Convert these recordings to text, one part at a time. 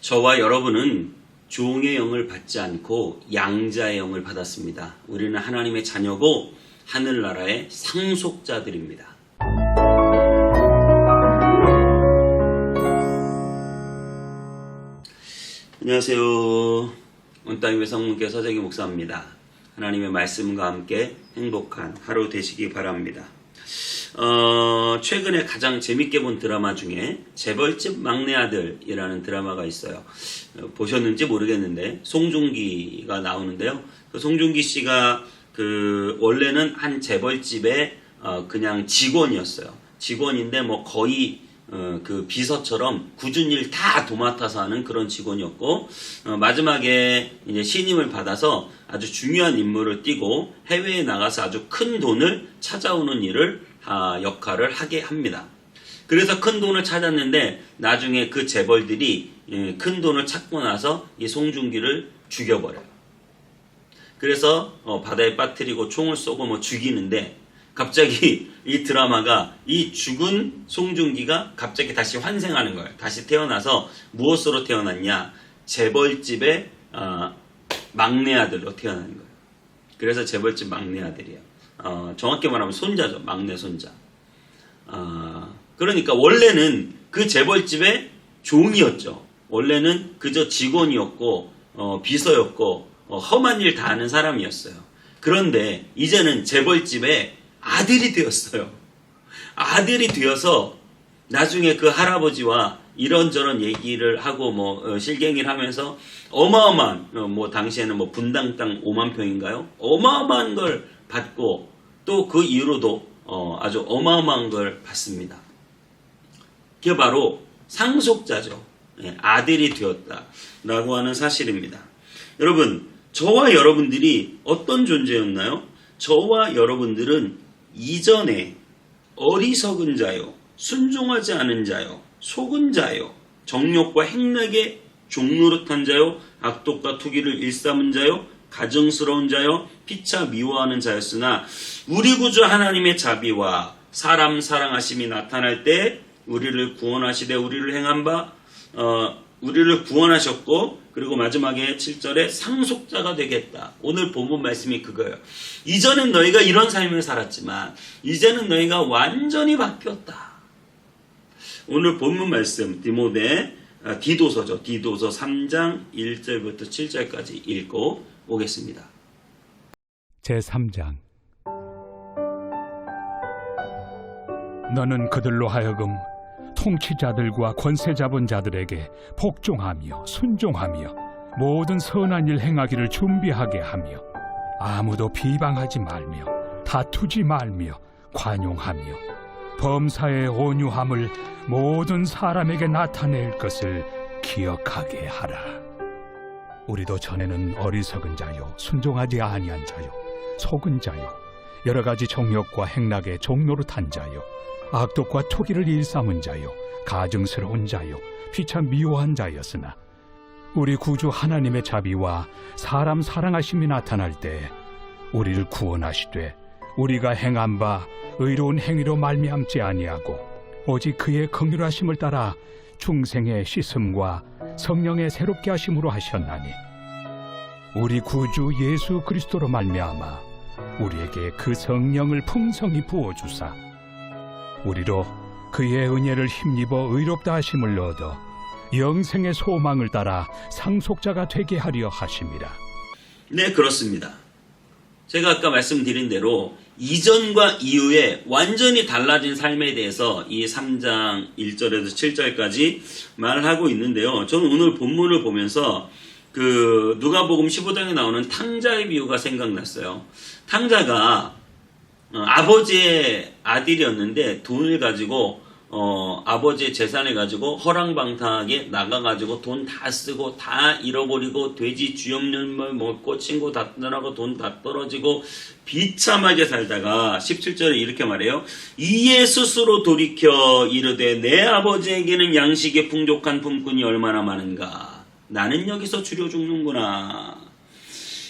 저와 여러분은 종의 영을 받지 않고 양자의 영을 받았습니다. 우리는 하나님의 자녀고 하늘나라의 상속자들입니다. 안녕하세요. 온땅의 성문교 서재기 목사입니다. 하나님의 말씀과 함께 행복한 하루 되시기 바랍니다. 최근에 가장 재밌게 본 드라마 중에 재벌집 막내 아들이라는 드라마가 있어요. 보셨는지 모르겠는데 송중기가 나오는데요. 그 송중기 씨가 원래는 한 재벌집의 그냥 직원이었어요. 직원인데 뭐 거의 그 비서처럼 굳은 일 다 도맡아서 하는 그런 직원이었고, 마지막에 이제 신임을 받아서 아주 중요한 임무를 띠고 해외에 나가서 아주 큰 돈을 찾아오는 역할을 하게 합니다. 그래서 큰 돈을 찾았는데 나중에 그 재벌들이 큰 돈을 찾고 나서 이 송중기를 죽여버려요. 그래서 바다에 빠뜨리고 총을 쏘고 뭐 죽이는데, 갑자기 이 드라마가 이 죽은 송중기가 갑자기 다시 환생하는 거예요. 다시 태어나서 무엇으로 태어났냐? 재벌집의 막내 아들로 태어나는 거예요. 그래서 재벌집 막내 아들이에요. 정확히 말하면 손자죠. 막내 손자. 그러니까 원래는 그 재벌집의 종이었죠. 원래는 그저 직원이었고 비서였고 험한 일 다 하는 사람이었어요. 그런데 이제는 재벌집의 아들이 되었어요. 아들이 되어서 나중에 그 할아버지와 이런저런 얘기를 하고 실갱이를 하면서 어마어마한 당시에는 분당 땅 5만 평인가요? 어마어마한 걸 받고 또 그 이후로도 아주 어마어마한 걸 받습니다. 그게 바로 상속자죠. 아들이 되었다라고 하는 사실입니다. 여러분, 저와 여러분들이 어떤 존재였나요? 저와 여러분들은 이전에 어리석은 자요, 순종하지 않은 자요, 속은 자요, 정욕과 행락의 종노릇한 자요, 악독과 투기를 일삼은 자요, 가증스러운 자요, 피차 미워하는 자였으나 우리 구주 하나님의 자비와 사람 사랑하심이 나타날 때 우리를 구원하시되 우리를 구원하셨고, 그리고 마지막에 7절에 상속자가 되겠다. 오늘 본문 말씀이 그거예요. 이전엔 너희가 이런 삶을 살았지만 이제는 너희가 완전히 바뀌었다. 오늘 본문 말씀 디도서죠. 디도서 3장 1절부터 7절까지 읽고 오겠습니다. 제3장. 너는 그들로 하여금 통치자들과 권세 잡은 자들에게 복종하며 순종하며 모든 선한 일 행하기를 준비하게 하며 아무도 비방하지 말며 다투지 말며 관용하며 범사의 온유함을 모든 사람에게 나타낼 것을 기억하게 하라. 우리도 전에는 어리석은 자요, 순종하지 아니한 자요, 속은 자요, 여러 가지 정욕과 행락의 종노릇한 자요, 악독과 투기를 일삼은 자요, 가증스러운 자요, 피차 미워한 자였으나 우리 구주 하나님의 자비와 사람 사랑하심이 나타날 때 우리를 구원하시되 우리가 행한 바 의로운 행위로 말미암지 아니하고 오직 그의 긍휼하심을 따라 중생의 씻음과 성령의 새롭게 하심으로 하셨나니, 우리 구주 예수 그리스도로 말미암아 우리에게 그 성령을 풍성히 부어주사 우리로 그의 은혜를 힘입어 의롭다 하심을 얻어 영생의 소망을 따라 상속자가 되게 하려 하심이라. 네, 그렇습니다. 제가 아까 말씀드린 대로 이전과 이후에 완전히 달라진 삶에 대해서 이 3장 1절에서 7절까지 말을 하고 있는데요. 저는 오늘 본문을 보면서 누가복음 15장에 나오는 탕자의 비유가 생각났어요. 탕자가 아버지의 아들이었는데 돈을 가지고 아버지의 재산을 가지고 허랑방탕하게 나가가지고 돈 다 쓰고 다 잃어버리고 돼지 쥐염년물 먹고 친구 다 떠나고 돈 다 떨어지고 비참하게 살다가 17절에 이렇게 말해요. 이에 스스로 돌이켜 이르되 내 아버지에게는 양식의 풍족한 품꾼이 얼마나 많은가. 나는 여기서 줄여 죽는구나.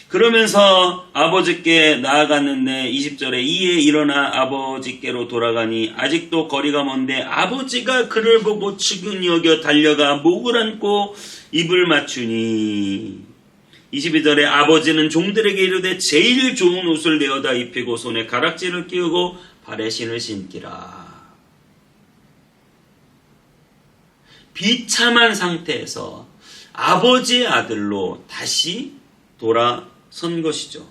그러면서 아버지께 나아갔는데 20절에 이에 일어나 아버지께로 돌아가니 아직도 거리가 먼데 아버지가 그를 보고 측은히 여겨 달려가 목을 안고 입을 맞추니 22절에 아버지는 종들에게 이르되 제일 좋은 옷을 내어다 입히고 손에 가락지를 끼우고 발에 신을 신기라. 비참한 상태에서 아버지의 아들로 다시 돌아선 것이죠.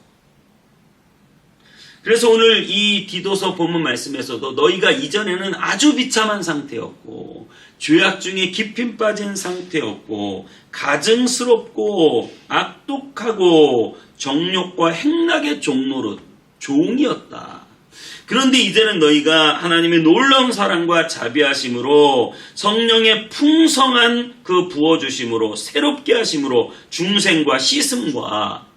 그래서 오늘 이 디도서 본문 말씀에서도 너희가 이전에는 아주 비참한 상태였고 죄악 중에 깊이 빠진 상태였고 가증스럽고 악독하고 정욕과 행락의 종이었다. 그런데 이제는 너희가 하나님의 놀라운 사랑과 자비하심으로 성령의 풍성한 그 부어주심으로 새롭게 하심으로 중생과 씻음과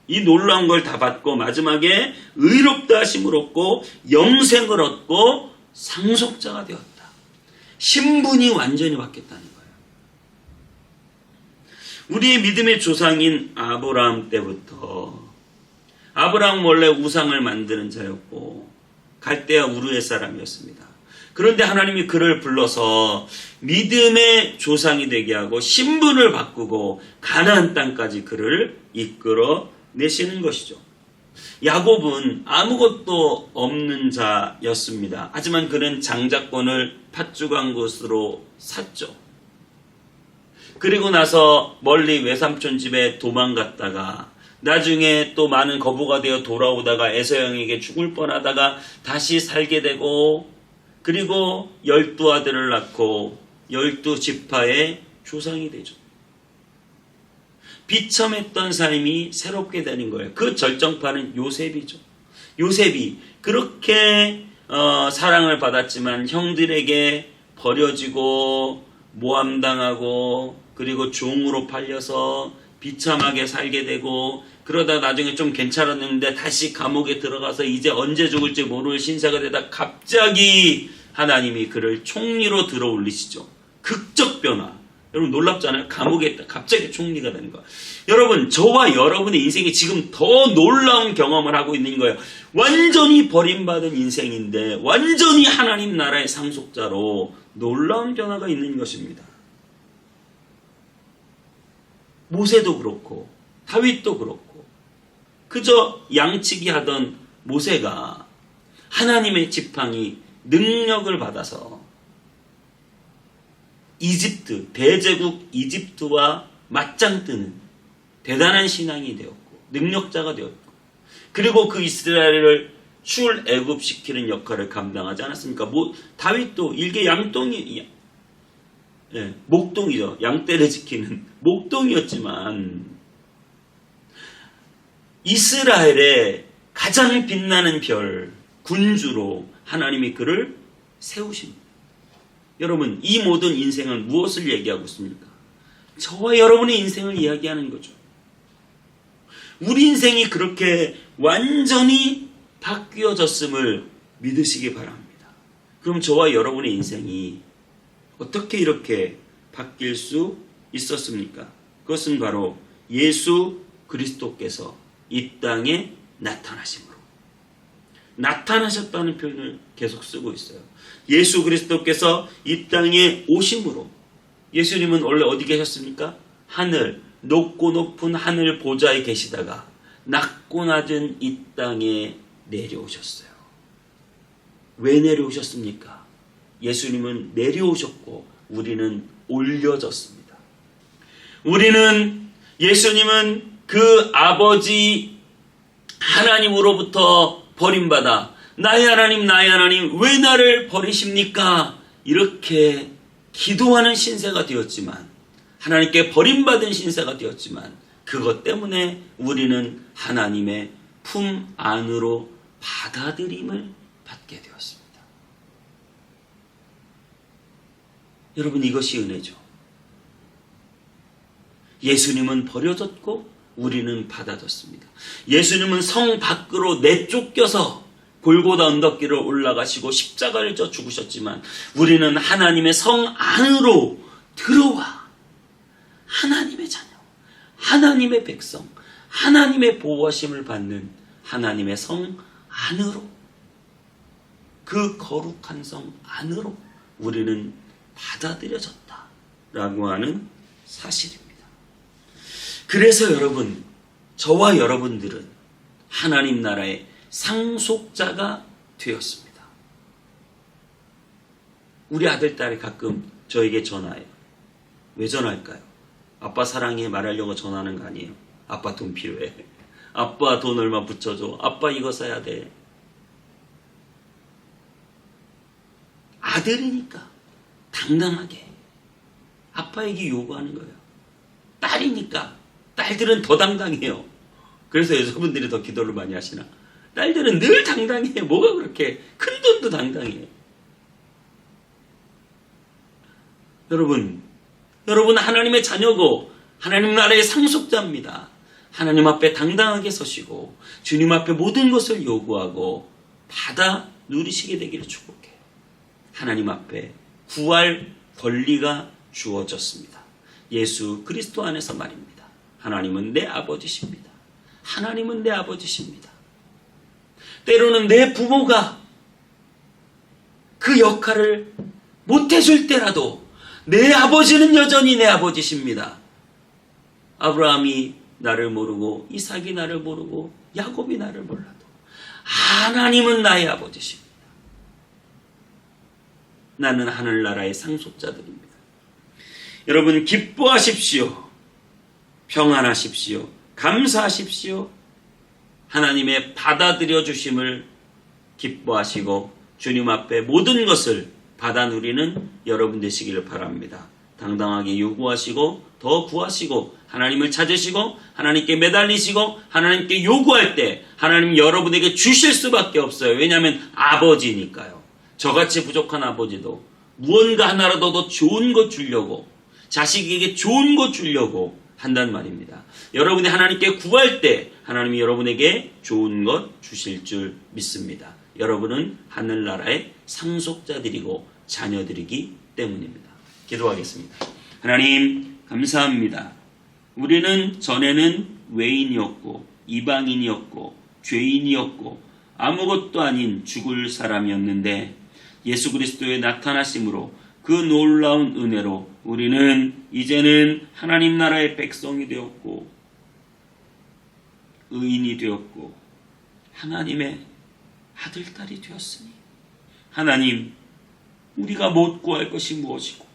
이 놀라운 걸 다 받고 마지막에 의롭다 하심을 얻고 영생을 얻고 상속자가 되었다. 신분이 완전히 바뀌었다는 거예요. 우리의 믿음의 조상인 아브라함 때부터 아브라함은 원래 우상을 만드는 자였고 갈대아 우르의 사람이었습니다. 그런데 하나님이 그를 불러서 믿음의 조상이 되게 하고 신분을 바꾸고 가나안 땅까지 그를 이끌어 내시는 것이죠. 야곱은 아무것도 없는 자였습니다. 하지만 그는 장자권을 팥죽한 곳으로 샀죠. 그리고 나서 멀리 외삼촌 집에 도망갔다가 나중에 또 많은 거부가 되어 돌아오다가 에서형에게 죽을 뻔하다가 다시 살게 되고 그리고 12아들을 낳고 12지파의 조상이 되죠. 비참했던 삶이 새롭게 되는 거예요. 그 절정파는 요셉이죠. 요셉이 그렇게 사랑을 받았지만 형들에게 버려지고 모함당하고 그리고 종으로 팔려서 비참하게 살게 되고 그러다 나중에 좀 괜찮았는데 다시 감옥에 들어가서 이제 언제 죽을지 모를 신세가 되다 갑자기 하나님이 그를 총리로 들어 올리시죠. 극적 변화. 여러분 놀랍잖아요. 감옥에 있다 갑자기 총리가 되는 거예요. 여러분 저와 여러분의 인생이 지금 더 놀라운 경험을 하고 있는 거예요. 완전히 버림받은 인생인데 완전히 하나님 나라의 상속자로 놀라운 변화가 있는 것입니다. 모세도 그렇고 다윗도 그렇고 그저 양치기 하던 모세가 하나님의 지팡이 능력을 받아서 이집트, 대제국 이집트와 맞짱 뜨는 대단한 신앙이 되었고 능력자가 되었고 그리고 그 이스라엘을 출애굽시키는 역할을 감당하지 않았습니까? 다윗도 일개 양동이 목동이죠. 양떼를 지키는 목동이었지만 이스라엘의 가장 빛나는 별 군주로 하나님이 그를 세우십니다. 여러분 이 모든 인생은 무엇을 얘기하고 있습니까? 저와 여러분의 인생을 이야기하는 거죠. 우리 인생이 그렇게 완전히 바뀌어졌음을 믿으시기 바랍니다. 그럼 저와 여러분의 인생이 어떻게 이렇게 바뀔 수 있었습니까? 그것은 바로 예수 그리스도께서 이 땅에 나타나심으로 나타나셨다는 표현을 계속 쓰고 있어요. 예수 그리스도께서 이 땅에 오심으로 예수님은 원래 어디 계셨습니까? 하늘, 높고 높은 하늘 보좌에 계시다가 낮고 낮은 이 땅에 내려오셨어요. 왜 내려오셨습니까? 예수님은 내려오셨고 우리는 올려졌습니다. 예수님은 그 아버지 하나님으로부터 버림받아 나의 하나님 왜 나를 버리십니까? 이렇게 기도하는 신세가 되었지만 하나님께 버림받은 신세가 되었지만 그것 때문에 우리는 하나님의 품 안으로 받아들임을 받게 되었습니다. 여러분 이것이 은혜죠. 예수님은 버려졌고 우리는 받아졌습니다. 예수님은 성 밖으로 내쫓겨서 골고다 언덕길을 올라가시고 십자가를 져 죽으셨지만 우리는 하나님의 성 안으로 들어와 하나님의 자녀, 하나님의 백성, 하나님의 보호하심을 받는 하나님의 성 안으로, 그 거룩한 성 안으로 우리는 받아들여졌다라고 하는 사실입니다. 그래서 여러분, 저와 여러분들은 하나님 나라의 상속자가 되었습니다. 우리 아들, 딸이 가끔 저에게 전화해요. 왜 전화할까요? 아빠 사랑해 말하려고 전화하는 거 아니에요. 아빠 돈 필요해. 아빠 돈 얼마 붙여줘. 아빠 이거 사야 돼. 아들이니까 당당하게 아빠에게 요구하는 거예요. 딸이니까 딸들은 더 당당해요. 그래서 여자분들이 더 기도를 많이 하시나? 딸들은 늘 당당해. 뭐가 그렇게 큰 돈도 당당해. 여러분 하나님의 자녀고 하나님 나라의 상속자입니다. 하나님 앞에 당당하게 서시고 주님 앞에 모든 것을 요구하고 받아 누리시게 되기를 축복해요. 하나님 앞에 구할 권리가 주어졌습니다. 예수 그리스도 안에서 말입니다. 하나님은 내 아버지십니다. 하나님은 내 아버지십니다. 때로는 내 부모가 그 역할을 못해줄 때라도 내 아버지는 여전히 내 아버지십니다. 아브라함이 나를 모르고 이삭이 나를 모르고 야곱이 나를 몰라도 하나님은 나의 아버지십니다. 나는 하늘나라의 상속자들입니다. 여러분 기뻐하십시오. 평안하십시오. 감사하십시오. 하나님의 받아들여 주심을 기뻐하시고 주님 앞에 모든 것을 받아 누리는 여러분 되시기를 바랍니다. 당당하게 요구하시고 더 구하시고 하나님을 찾으시고 하나님께 매달리시고 하나님께 요구할 때 하나님 여러분에게 주실 수밖에 없어요. 왜냐하면 아버지니까요. 저같이 부족한 아버지도 무언가 하나라도 더 좋은 것 주려고, 자식에게 좋은 것 주려고 한단 말입니다. 여러분이 하나님께 구할 때 하나님이 여러분에게 좋은 것 주실 줄 믿습니다. 여러분은 하늘나라의 상속자들이고 자녀들이기 때문입니다. 기도하겠습니다. 하나님 감사합니다. 우리는 전에는 외인이었고 이방인이었고 죄인이었고 아무것도 아닌 죽을 사람이었는데 예수 그리스도의 나타나심으로 그 놀라운 은혜로 우리는 이제는 하나님 나라의 백성이 되었고 의인이 되었고 하나님의 아들, 딸이 되었으니 하나님, 우리가 못 구할 것이 무엇이고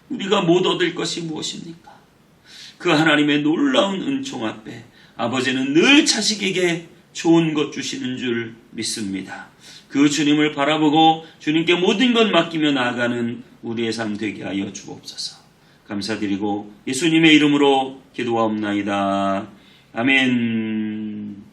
우리가 못 얻을 것이 무엇입니까? 그 하나님의 놀라운 은총 앞에 아버지는 늘 자식에게 좋은 것 주시는 줄 믿습니다. 그 주님을 바라보고 주님께 모든 것 맡기며 나아가는 우리의 삶 되게 하여 주옵소서. 감사드리고 예수님의 이름으로 기도하옵나이다. 아멘.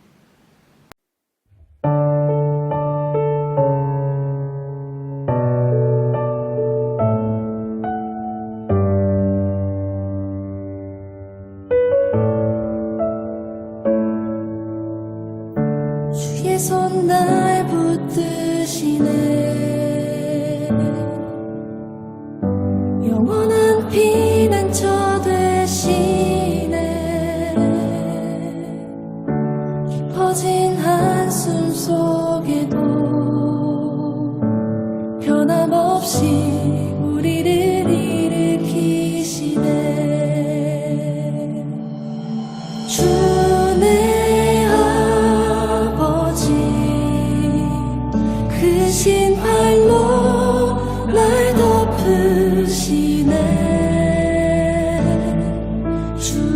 주의 손 날 붙드시네. 영원한 피난처 되시네. 깊어진 한숨 속에도 변함없이 우리를 일으키시네. 주내 아버지 그 신발로 날 덮으시네. 주